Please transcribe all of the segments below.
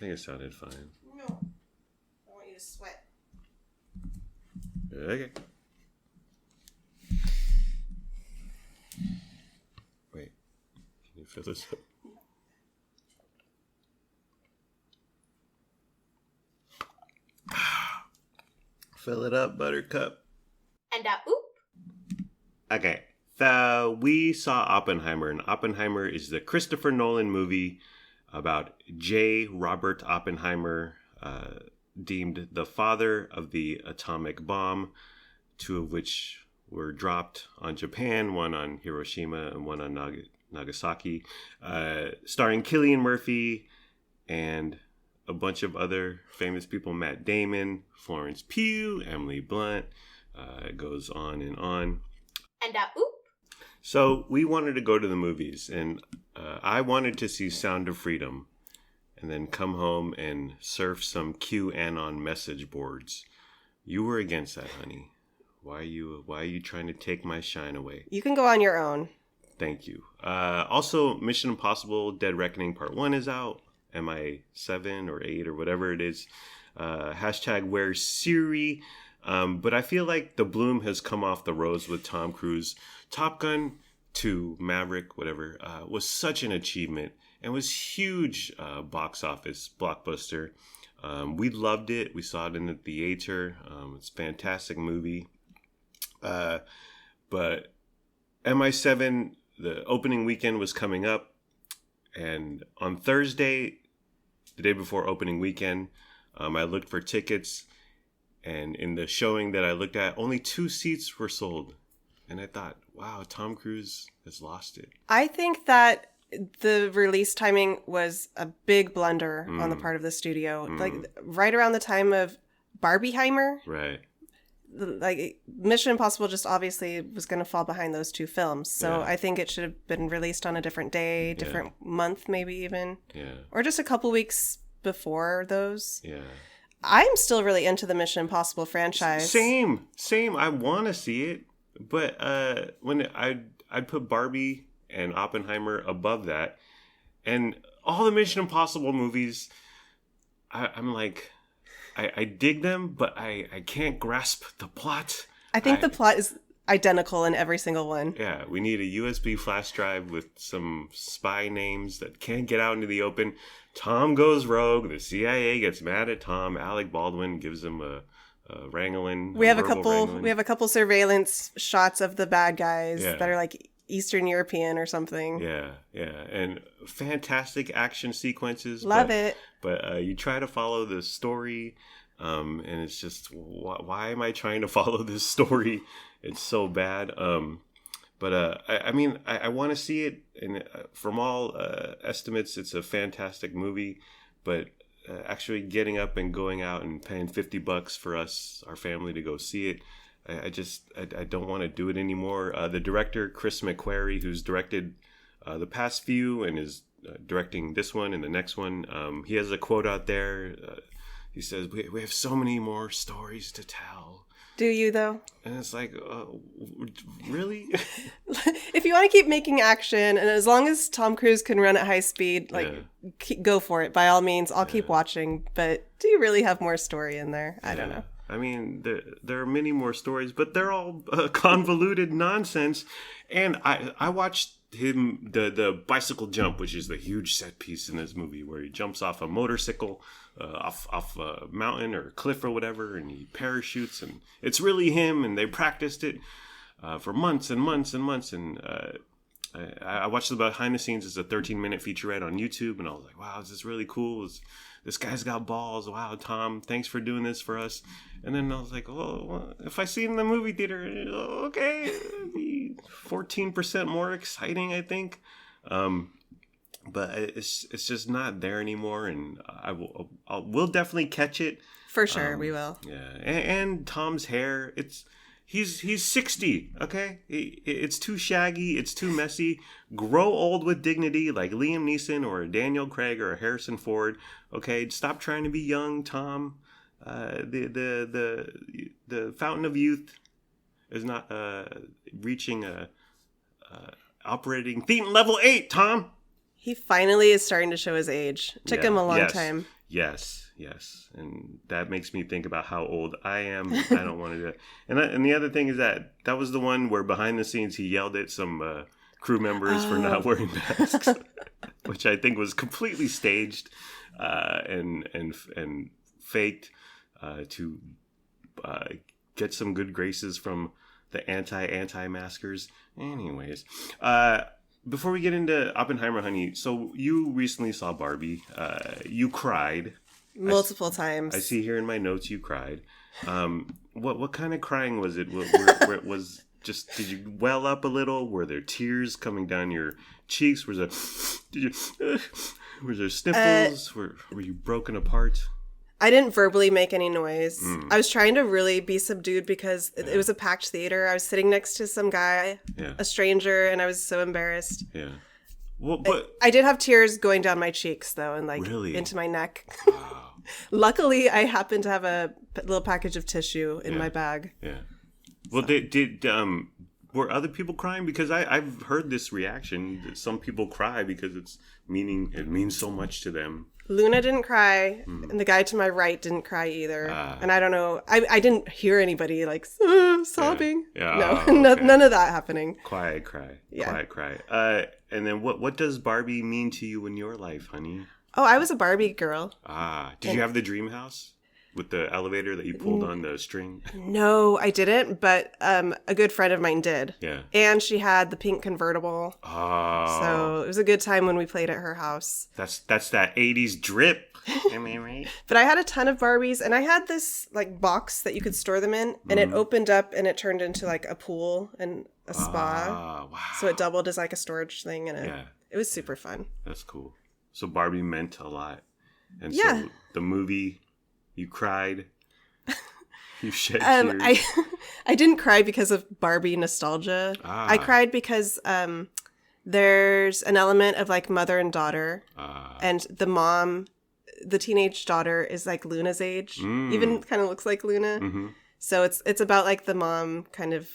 think it sounded fine. No. I want you to sweat. Okay. Wait. Can you fill this up? Fill it up, Buttercup. And oop. Okay. So we saw Oppenheimer, and Oppenheimer is the Christopher Nolan movie about J. Robert Oppenheimer, deemed the father of the atomic bomb, two of which were dropped on Japan, one on Hiroshima and one on Nagasaki, starring Cillian Murphy and a bunch of other famous people, Matt Damon, Florence Pugh, Emily Blunt. It goes on and on. And oop. So we wanted to go to the movies, and I wanted to see Sound of Freedom and then come home and surf some QAnon message boards. You were against that, honey. Why are you trying to take my shine away? You can go on your own. Thank you. Also, Mission Impossible Dead Reckoning Part 1 is out. MI7 or 8 or whatever it is. Hashtag where's Siri? But I feel like the bloom has come off the rose with Tom Cruise. Top Gun 2, Maverick, whatever, was such an achievement and was huge box office blockbuster. We loved it. We saw it in the theater. It's a fantastic movie. But MI7, the opening weekend was coming up. And on Thursday, the day before opening weekend, I looked for tickets. And in the showing that I looked at, only 2 seats were sold. And I thought, wow, Tom Cruise has lost it. I think that the release timing was a big blunder on the part of the studio. Like right around the time of Barbieheimer. Right. Like Mission Impossible just obviously was going to fall behind those 2 films. So Yeah. I think it should have been released on a different day, different month maybe even. Yeah. Or just a couple weeks before those. Yeah. I'm still really into the Mission Impossible franchise. Same. I want to see it. But when I'd put Barbie and Oppenheimer above that. And all the Mission Impossible movies, I'm like, I dig them, but I can't grasp the plot. I think the plot is identical in every single one. Yeah, we need a USB flash drive with some spy names that can't get out into the open. Tom goes rogue. The CIA gets mad at Tom. Alec Baldwin gives him a wrangling. We have a couple surveillance shots of the bad guys Yeah. that are like Eastern European or something. Yeah, and fantastic action sequences. Love it. But you try to follow the story, and it's just, why am I trying to follow this story? It's so bad. But I mean, I want to see it, and from all estimates, it's a fantastic movie. But actually getting up and going out and paying $50 for us, our family, to go see it, I don't want to do it anymore. The director, Chris McQuarrie, who's directed the past few and is directing this one and the next one, he has a quote out there. He says, we have so many more stories to tell. Do you, though? And it's like, really? If you want to keep making action, and as long as Tom Cruise can run at high speed, go for it. By all means, I'll keep watching. But do you really have more story in there? I don't know. I mean, there are many more stories, but they're all convoluted nonsense. And I watched him, the bicycle jump, which is the huge set piece in this movie, where he jumps off a motorcycle, off a mountain or a cliff or whatever, and he parachutes, and it's really him, and they practiced it for months and months and months. And I watched the behind the scenes as a 13-minute featurette on YouTube, and I was like, wow, this is really cool. This guy's got balls. Wow, Tom, thanks for doing this for us. And then I was like, well, if I see it in the movie theater, okay, it'd be 14% more exciting, I think. But it's just not there anymore, and we'll definitely catch it. For sure, we will. Yeah, and Tom's hair, he's 60, okay? It's too shaggy, it's too messy. Grow old with dignity, like Liam Neeson or Daniel Craig or Harrison Ford. Okay, stop trying to be young, Tom. The fountain of youth is not operating theme level 8, Tom. He finally is starting to show his age. Took him a long time. Yes. And that makes me think about how old I am. I don't want to do it. And the other thing is that was the one where behind the scenes he yelled at some crew members for not wearing masks, which I think was completely staged and faked to get some good graces from the anti-maskers. Anyways, before we get into Oppenheimer, honey, so you recently saw Barbie. You cried multiple times. I see here in my notes you cried. What kind of crying was it? Where it was just, did you well up a little? Were there tears coming down your cheeks? Was there sniffles? Were you broken apart? I didn't verbally make any noise. I was trying to really be subdued because it was a packed theater. I was sitting next to some guy, a stranger, and I was so embarrassed. Yeah. Well, but I did have tears going down my cheeks, though, and really? into my neck. Wow. Luckily, I happened to have a little package of tissue in my bag. Yeah. Well, so. Were other people crying? Because I've heard this reaction that some people cry because it means so much to them. Luna didn't cry, and the guy to my right didn't cry either. And I don't know. I didn't hear anybody like sobbing. Yeah. No, Okay. none of that happening. Quiet cry. Yeah. Quiet cry. And then what does Barbie mean to you in your life, honey? Oh, I was a Barbie girl. Did you have the dream house with the elevator that you pulled on the string? No, I didn't, but a good friend of mine did. Yeah. And she had the pink convertible. Oh. So it was a good time when we played at her house. That's that 80s drip. Am I right? But I had a ton of Barbies, and I had this like box that you could store them in, and it opened up and it turned into like a pool and a spa. Wow. So it doubled as like a storage thing, and it was super fun. That's cool. So Barbie meant a lot. And Yeah. so the movie, you cried. You shed tears. I didn't cry because of Barbie nostalgia. I cried because there's an element of like mother and daughter, and the mom, the teenage daughter, is like Luna's age, even kind of looks like Luna. Mm-hmm. So it's about like the mom kind of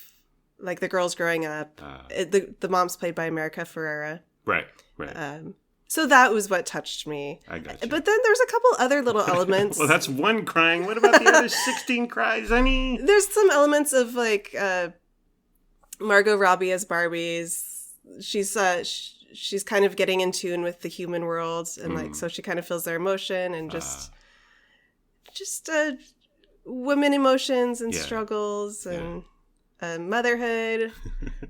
like the girls growing up. The mom's played by America Ferrera. Right. So that was what touched me. I got you. But then there's a couple other little elements. Well, that's one crying. What about the other 16 cries, honey? There's some elements of like Margot Robbie as Barbie's. She's kind of getting in tune with the human world, and like so she kind of feels their emotion and just women emotions and struggles and motherhood.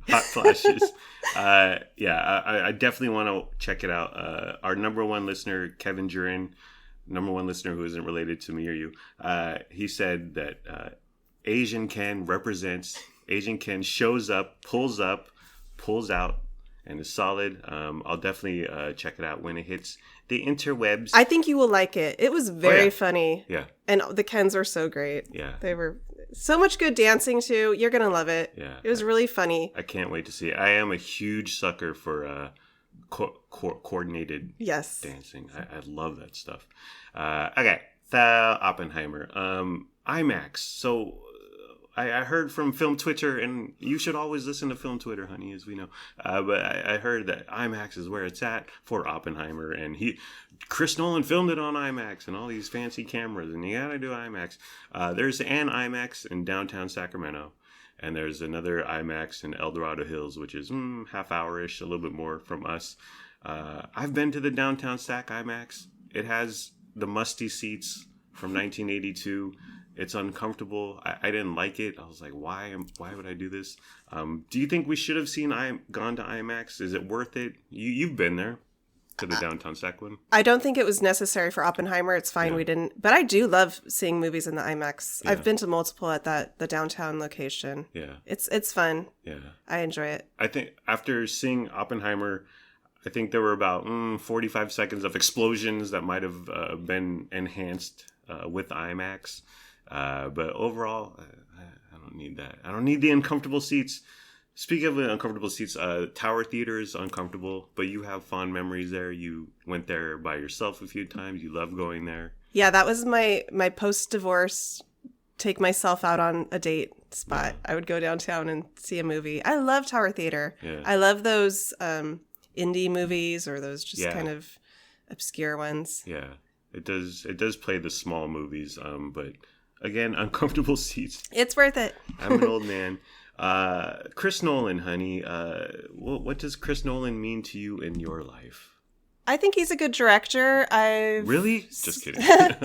Hot flashes. I definitely want to check it out. Our number one listener, Kevin Duran, number one listener who isn't related to me or you, he said that Asian Ken represents, Asian Ken shows up, pulls out, and is solid. I'll definitely check it out when it hits the interwebs. I think you will like it. It was very funny. Yeah. And the Kens were so great. Yeah. They were so much good dancing too. You're going to love it. Yeah. It was really funny. I can't wait to see it. I am a huge sucker for coordinated dancing. I love that stuff. Okay. The Oppenheimer. IMAX. So I heard from Film Twitter, and you should always listen to Film Twitter, honey, as we know. But I heard that IMAX is where it's at for Oppenheimer, and Chris Nolan filmed it on IMAX and all these fancy cameras, and you gotta do IMAX. There's an IMAX in downtown Sacramento, and there's another IMAX in El Dorado Hills, which is half hour-ish, a little bit more from us. I've been to the downtown Sac IMAX. It has the musty seats from 1982. It's uncomfortable. I didn't like it. I was like, why would I do this? Do you think we should have gone to IMAX? Is it worth it? You've been there to the downtown Sac one. I don't think it was necessary for Oppenheimer. It's fine we didn't. But I do love seeing movies in the IMAX. Yeah. I've been to multiple at the downtown location. Yeah. It's fun. Yeah. I enjoy it. I think after seeing Oppenheimer, I think there were about 45 seconds of explosions that might have been enhanced with IMAX. But overall, I don't need that. I don't need the uncomfortable seats. Speaking of the uncomfortable seats, Tower Theater is uncomfortable, but you have fond memories there. You went there by yourself a few times. You love going there. Yeah, that was my post-divorce take myself out on a date spot. I would go downtown and see a movie. I love Tower Theater. I love those indie movies or those just kind of obscure ones. Yeah, it does play the small movies, but again, uncomfortable seats. It's worth it. I'm an old man. Chris Nolan, honey, what does Chris Nolan mean to you in your life? I think he's a good director. Really? Just kidding. Yeah.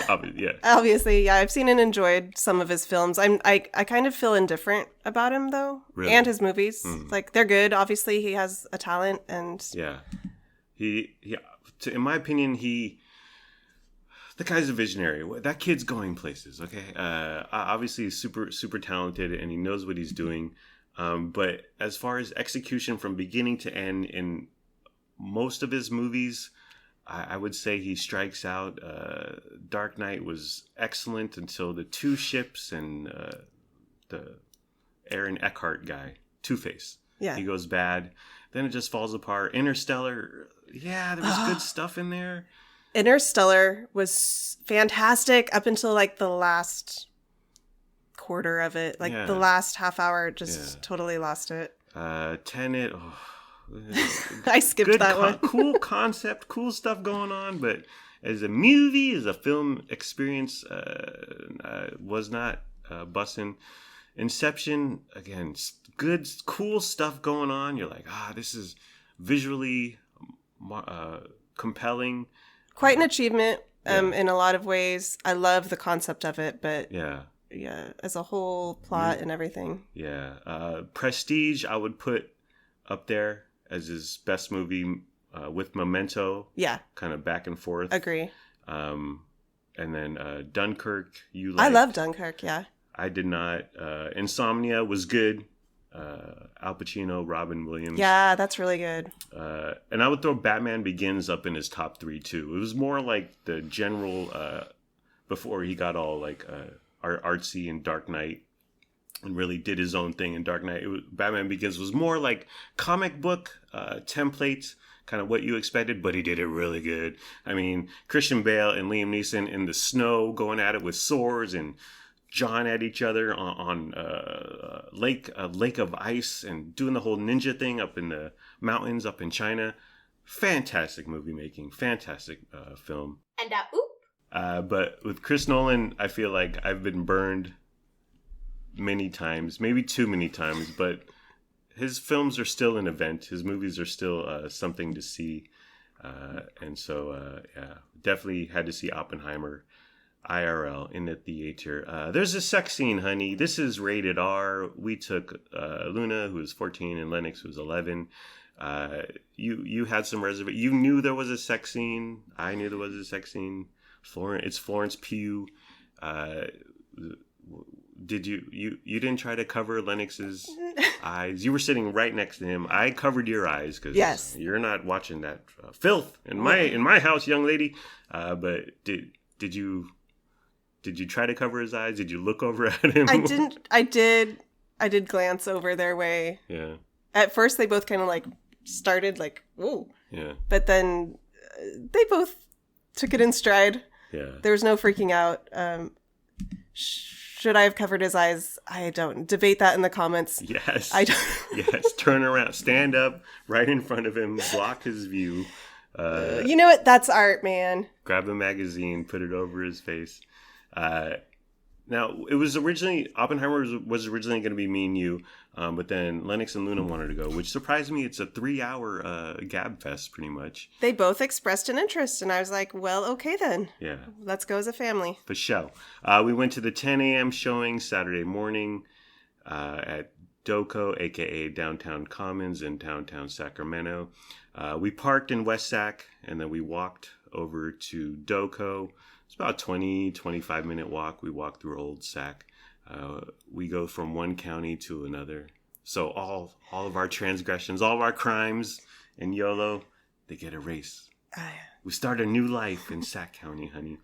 Obviously, yeah. I've seen and enjoyed some of his films. I kind of feel indifferent about him though, really? And his movies. Like they're good. Obviously, he has a talent, and he in my opinion, the guy's a visionary. That kid's going places. Okay, obviously he's super talented and he knows what he's doing. But as far as execution from beginning to end in most of his movies, I would say he strikes out. Dark Knight was excellent until the two ships and the Aaron Eckhart guy, Two-Face. Yeah. He goes bad. Then it just falls apart. Interstellar, there was good stuff in there. Interstellar was fantastic up until like the last quarter of it. Like the last half hour, just totally lost it. Tenet, I skipped that one. Cool concept, cool stuff going on, but as a movie, as a film experience, was not bussin'. Inception, again, good, cool stuff going on. You're like, this is visually compelling. Quite an achievement in a lot of ways. I love the concept of it, but as a whole plot and everything. Prestige, I would put up there as his best movie with Memento. Yeah. Kind of back and forth. Agree. And then Dunkirk, you liked. I love Dunkirk, yeah. I did not. Insomnia was good. Al Pacino, Robin Williams. Yeah, that's really good. And I would throw Batman Begins up in his top 3 too. It was more like the general, before he got all like artsy in Dark Knight and really did his own thing in Dark Knight. Batman Begins was more like comic book templates, kind of what you expected, but he did it really good. I mean, Christian Bale and Liam Neeson in the snow going at it with swords and jawing at each other on a lake of ice and doing the whole ninja thing up in the mountains up in China. Fantastic movie making, fantastic film. And but with Chris Nolan, I feel like I've been burned many times, maybe too many times, but his films are still an event. His movies are still something to see. And so, definitely had to see Oppenheimer IRL in the theater. There's a sex scene, honey. This is rated R. We took Luna, who was 14, and Lennox, who was 11. You had some reservation. You knew there was a sex scene. I knew there was a sex scene. It's Florence Pugh. Did you didn't try to cover Lennox's eyes? You were sitting right next to him. I covered your eyes because you're not watching that filth in my house, young lady. But did you try to cover his eyes? Did you look over at him? I didn't. I did glance over their way. Yeah. At first, they both kind of like started like, "Ooh." Yeah. But then they both took it in stride. Yeah. There was no freaking out. Should I have covered his eyes? I don't. Debate that in the comments. Yes. I don't. Yes. Turn around. Stand up right in front of him. Block his view. You know what? That's art, man. Grab a magazine. Put it over his face. Now, it was originally, Oppenheimer was originally going to be me and you, but then Lennox and Luna wanted to go, which surprised me. It's a 3-hour gab fest, pretty much. They both expressed an interest, and I was like, well, okay then. Yeah. Let's go as a family. For sure. We went to the 10 a.m. showing Saturday morning at Doco, a.k.a. Downtown Commons in downtown Sacramento. We parked in West Sac, and then we walked over to Doco. It's about a 25 minute walk. We walk through Old Sac. We go from one county to another. So all of our transgressions, all of our crimes in YOLO, they get erased. We start a new life in Sac County, honey.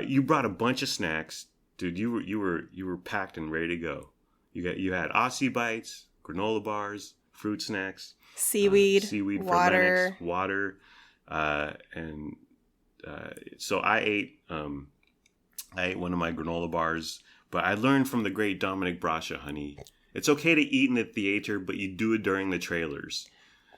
You brought a bunch of snacks, dude. You were packed and ready to go. You had Aussie bites, granola bars, fruit snacks, seaweed water, for Lennox, water, and. So I ate one of my granola bars, but I learned from the great Dominic Brascia, honey. It's okay to eat in the theater, but you do it during the trailers.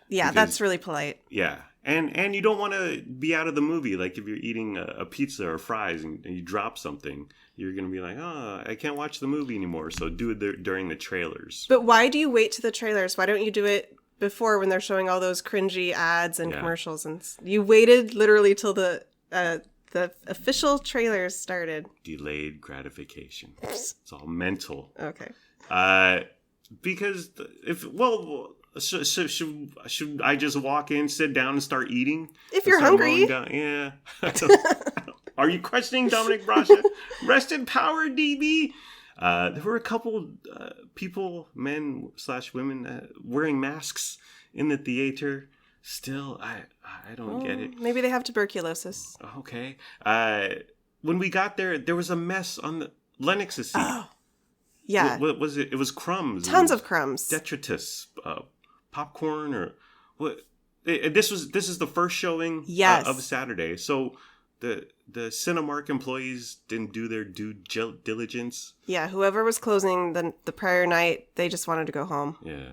Yeah, that's really polite. Yeah. And you don't want to be out of the movie. Like if you're eating a pizza or fries and you drop something, you're going to be like, oh, I can't watch the movie anymore. So do it during the trailers. But why do you wait to the trailers? Why don't you do it before when they're showing all those cringy ads and commercials? And you waited literally till the official trailers started. Delayed gratification. It's all mental. Okay. Because should I just walk in, sit down, and start eating? If you're hungry. Yeah. Are you questioning Dominic Brasha? Rest in power, DB. There were a couple people, men/women, wearing masks in the theater. Still, I don't get it. Maybe they have tuberculosis. Okay. When we got there, there was a mess on the Lennox's seat. Oh. Yeah. What was it? It was crumbs. Tons of crumbs. Detritus, popcorn, or what? This is the first showing of Saturday. So the Cinemark employees didn't do their due diligence. Yeah, whoever was closing the prior night, they just wanted to go home. Yeah.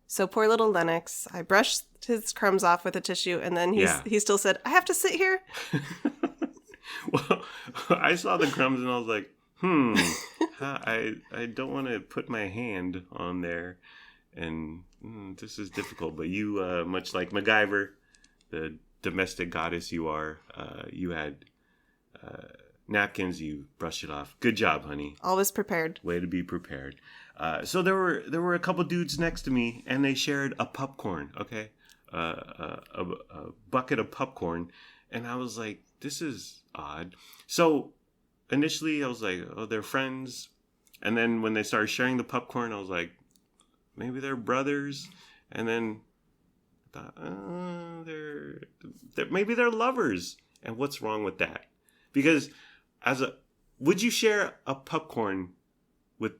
So poor little Lennox. I brushed his crumbs off with a tissue, and then he still said, "I have to sit here." Well, I saw the crumbs and I was like, I don't want to put my hand on there, and this is difficult. But you, much like MacGyver, the domestic goddess you are, you had napkins. You brushed it off. Good job, honey. Always prepared. Way to be prepared. So there were a couple dudes next to me, and they shared a popcorn. Okay, a bucket of popcorn, and I was like, this is odd. So initially, I was like, oh, they're friends. And then when they started sharing the popcorn, I was like, maybe they're brothers. And then I thought, maybe they're lovers. And what's wrong with that? Because would you share a popcorn with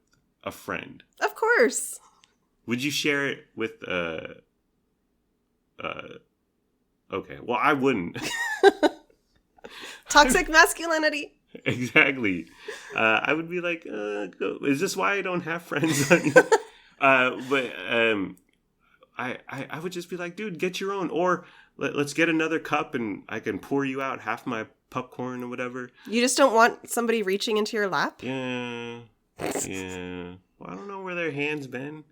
a friend? Of course. Would you share it with okay, well, I wouldn't. Toxic masculinity. Exactly. I would be like, is this why I don't have friends on you? But I would just be like, dude, get your own. Or let's get another cup and I can pour you out half my popcorn or whatever. You just don't want somebody reaching into your lap? Yeah. Yeah. Well, I don't know where their hands been.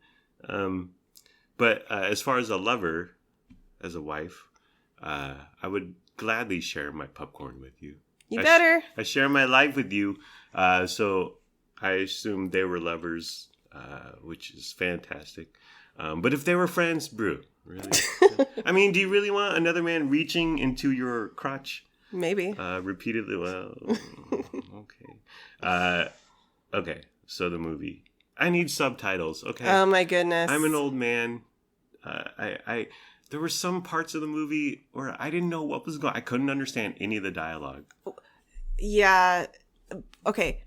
But as far as a lover, as a wife, I would gladly share my popcorn with you. You better. I share my life with you. So I assumed they were lovers, which is fantastic. But if they were friends, brew. Really? I mean, do you really want another man reaching into your crotch? Maybe. Repeatedly? Well, okay. Okay, so the movie. I need subtitles, okay? Oh, my goodness. I'm an old man. There were some parts of the movie where I didn't know what was going on. I couldn't understand any of the dialogue. Yeah. Okay.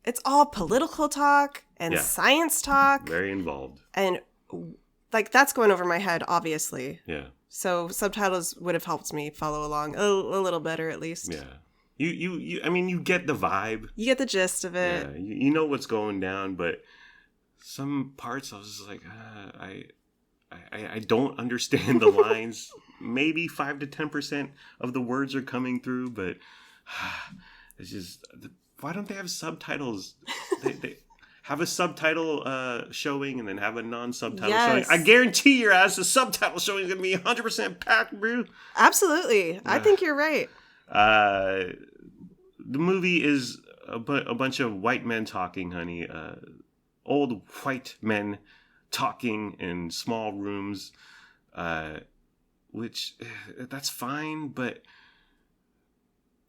It's all political talk and science talk. Very involved. And, like, that's going over my head, obviously. Yeah. So subtitles would have helped me follow along a little better, at least. Yeah. I mean, you get the vibe. You get the gist of it. Yeah. You know what's going down, but some parts I was just like, I don't understand the lines. Maybe 5 to 10% of the words are coming through, but it's just, why don't they have subtitles? They have a subtitle showing and then have a non-subtitle showing. I guarantee your ass the subtitle showing is going to be 100% packed, bro. Absolutely. I think you're right. The movie is a bunch of white men talking, honey. Old white men talking in small rooms, which that's fine, but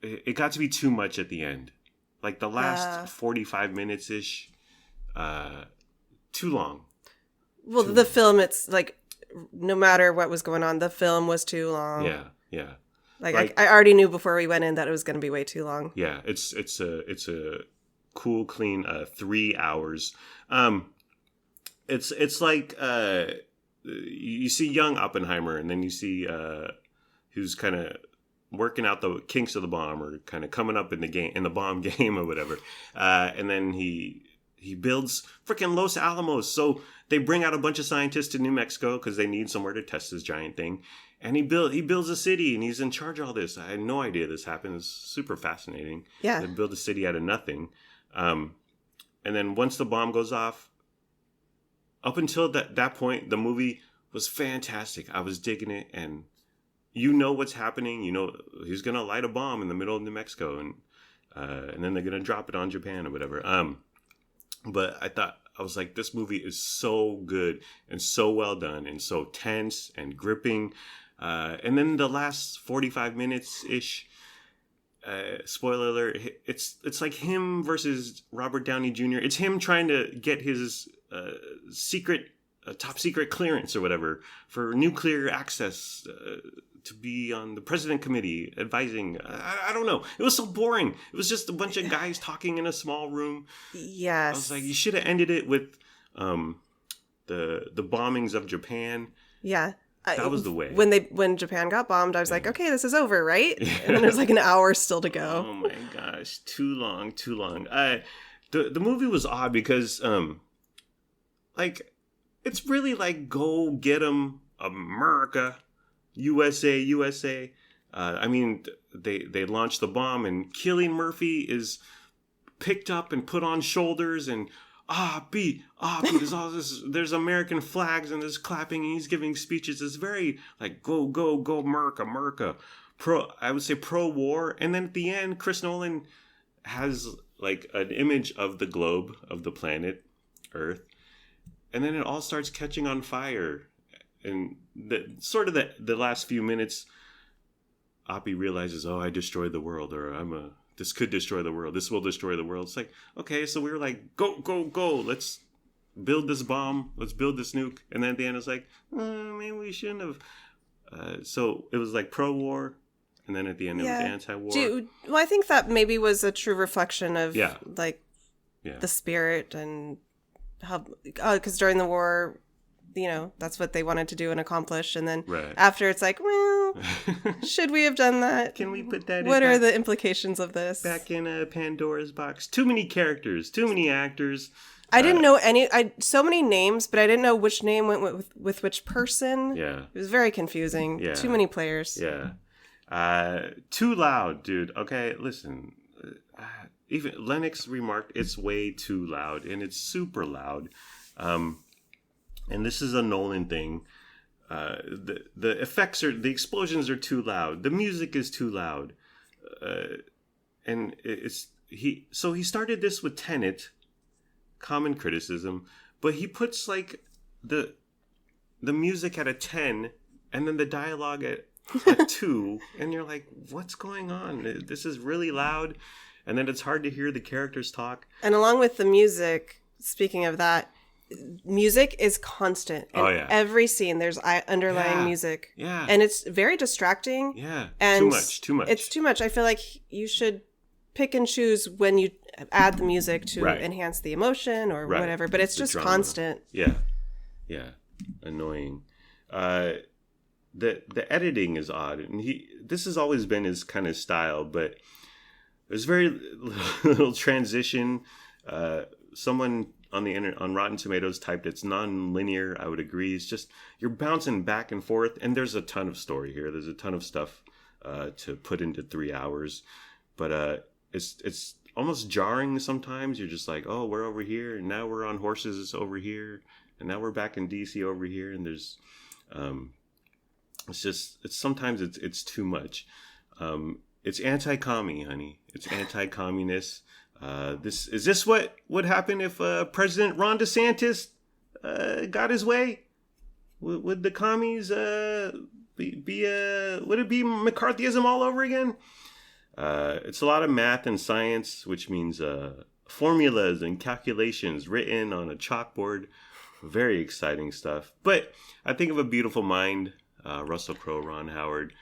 it got to be too much at the end. Like the last 45 minutes-ish, too long. Well, the film, it's like, no matter what was going on, the film was too long. Yeah. Like I already knew before we went in that it was going to be way too long. Yeah, it's a cool, clean 3 hours. It's like you see young Oppenheimer, and then you see who's kind of working out the kinks of the bomb, or kind of coming up in the bomb game or whatever, and then he he builds freaking Los Alamos. So they bring out a bunch of scientists to New Mexico because they need somewhere to test this giant thing. And he builds a city, and he's in charge of all this. I had no idea this happened. It's super fascinating. Yeah. They build a city out of nothing. And then once the bomb goes off, up until that point, the movie was fantastic. I was digging it, and you know what's happening. You know he's gonna light a bomb in the middle of New Mexico, and then they're gonna drop it on Japan or whatever. But I was like, this movie is so good and so well done and so tense and gripping. And then the last 45 minutes ish. Spoiler alert! It's like him versus Robert Downey Jr. It's him trying to get his top secret clearance or whatever for nuclear access to be on the president committee advising. I don't know. It was so boring. It was just a bunch of guys talking in a small room. Yes. I was like, you should have ended it with the bombings of Japan. Yeah. That was the way. When Japan got bombed, I was like, okay, this is over, right? And then there's like an hour still to go. Oh my gosh, too long. The movie was odd because like it's really like go get 'em America, USA. I mean, they launched the bomb, and Cillian Murphy is picked up and put on shoulders, and beat. There's all this. There's American flags and there's clapping, and he's giving speeches. It's very like go America. I would say pro-war. And then at the end, Chris Nolan has like an image of the globe of the planet Earth, and then it all starts catching on fire. And the last few minutes, Oppie realizes, I destroyed the world, or this could destroy the world. This will destroy the world. It's like, okay, so we were like, go. Let's build this bomb. Let's build this nuke. And then at the end, it's like, maybe we shouldn't have. So it was like pro-war. And then at the end, it was anti-war. Well, I think that maybe was a true reflection of the spirit and how, because during the war, that's what they wanted to do and accomplish. And then after, it's like, well, should we have done that? Can we put that What are the implications of this? Back in Pandora's box. Too many characters, too many actors. I didn't know so many names, but I didn't know which name went with which person. Yeah. It was very confusing. Yeah. Too many players. Yeah. Too loud, dude. Okay, listen. Even Lennox remarked it's way too loud, and it's super loud. And this is a Nolan thing. The effects the explosions are too loud. The music is too loud. And he started this with Tenet, common criticism, but he puts like the music at a 10 and then the dialogue at 2, and you're like, what's going on? This is really loud, and then it's hard to hear the characters talk. And along with the music, speaking of that, music is constant in every scene. There's underlying music, and it's very distracting. And too much. It's too much. I feel like you should pick and choose when you add the music to enhance the emotion or whatever. But it's just drama. Constant. Yeah, annoying. The editing is odd, and this has always been his kind of style, but there's very little transition. Someone on Rotten Tomatoes typed it's non-linear. I would agree. It's just you're bouncing back and forth, and there's a ton of story here. There's a ton of stuff to put into 3 hours, but it's almost jarring sometimes. You're just like, oh, we're over here, and now we're on horses over here, and now we're back in DC over here, and there's sometimes it's too much. It's anti-commie, honey. It's anti-communist. Is this what would happen if President Ron DeSantis got his way? Would the commies would it be McCarthyism all over again? It's a lot of math and science, which means formulas and calculations written on a chalkboard. Very exciting stuff. But I think of A Beautiful Mind, Russell Crowe, Ron Howard.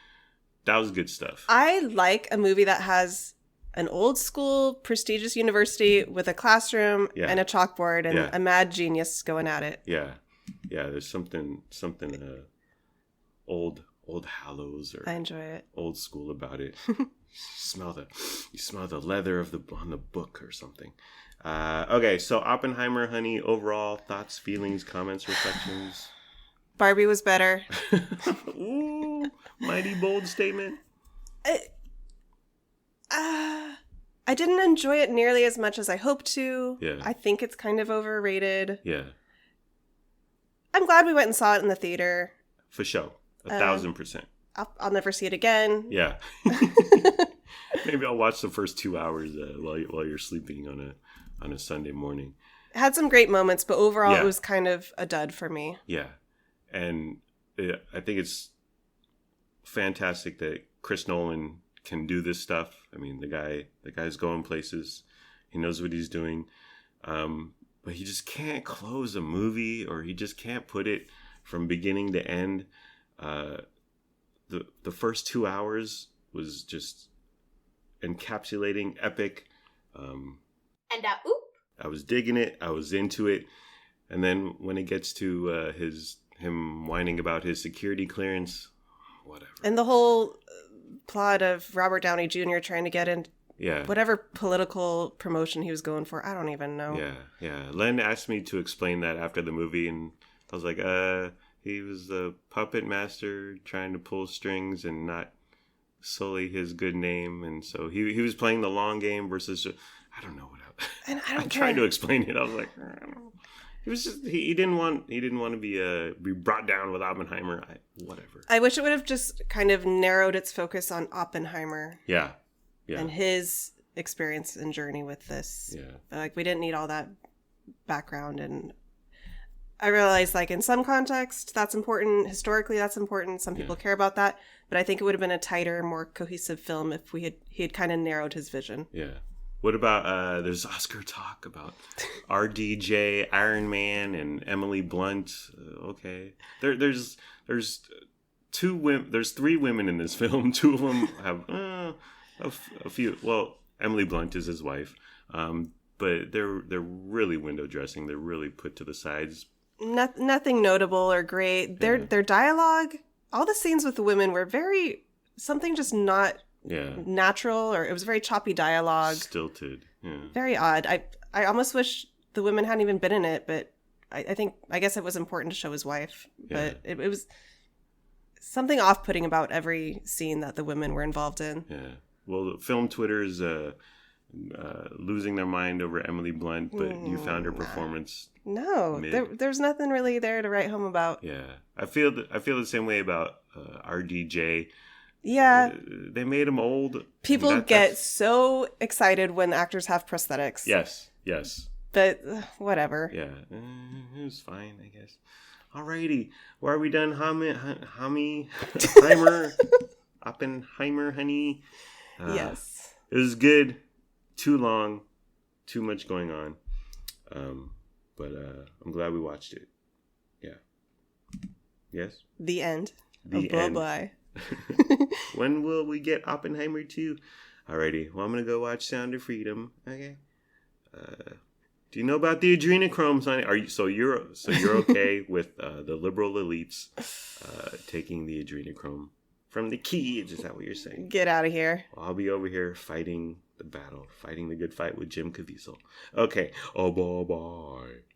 That was good stuff. I like a movie that has an old school prestigious university with a classroom and a chalkboard and a mad genius going at it. Yeah. There's something old Old Hallows or I enjoy it. old school about it. You smell the leather on the book or something. Okay, so Oppenheimer, honey, overall thoughts, feelings, comments, reflections. Barbie was better. Ooh, mighty bold statement. I didn't enjoy it nearly as much as I hoped to. Yeah. I think it's kind of overrated. Yeah. I'm glad we went and saw it in the theater. For sure. 1,000%. I'll never see it again. Yeah. Maybe I'll watch the first 2 hours while you're sleeping on a Sunday morning. It had some great moments, but overall it was kind of a dud for me. Yeah. And I think it's fantastic that Chris Nolan can do this stuff. I mean, the guy's going places. He knows what he's doing. But he just can't close a movie, or he just can't put it from beginning to end. The first 2 hours was just encapsulating, epic. I was digging it. I was into it. And then when it gets to him whining about his security clearance, whatever. And the whole plot of Robert Downey Jr. trying to get in whatever political promotion he was going for. I don't even know. Yeah. Len asked me to explain that after the movie, and I was like, he was the puppet master trying to pull strings and not sully his good name. And so he was playing the long game versus, I don't know what else. And I don't tried to explain it. I was like, I don't know. It was just he didn't want to be brought down with Oppenheimer. Whatever. I wish it would have just kind of narrowed its focus on Oppenheimer. Yeah. And his experience and journey with this. Yeah. Like, we didn't need all that background. And I realize, like, in some context, that's important. Historically, that's important. Some people care about that. But I think it would have been a tighter, more cohesive film if he had kind of narrowed his vision. Yeah. What about, there's Oscar talk about RDJ, Iron Man, and Emily Blunt. Okay. There's three women in this film. Two of them have a few. Well, Emily Blunt is his wife. But they're really window dressing. They're really put to the sides. Nothing notable or great. Their dialogue, all the scenes with the women were something just not natural, or it was very choppy dialogue. Stilted. Yeah. Very odd. I almost wish the women hadn't even been in it, but I guess it was important to show his wife. But it was something off-putting about every scene that the women were involved in. Yeah. Well, film Twitter is losing their mind over Emily Blunt, but you found her performance. No, there's nothing really there to write home about. Yeah, I feel the same way about RDJ. Yeah, they made him old. People get so excited when actors have prosthetics. Yes. But whatever. Yeah, it was fine, I guess. Alrighty, well, are we done? Oppenheimer, honey. Yes. It was good. Too long. Too much going on. But I'm glad we watched it. Yeah. Yes? The end. The end. Bye-bye. When will we get Oppenheimer 2? Alrighty. Well, I'm going to go watch Sound of Freedom. Okay. Do you know about the adrenochrome, honey? You're okay with the liberal elites taking the adrenochrome from the kids? Is that what you're saying? Get out of here. I'll be over here fighting the good fight with Jim Caviezel. Okay. Oh, bye-bye.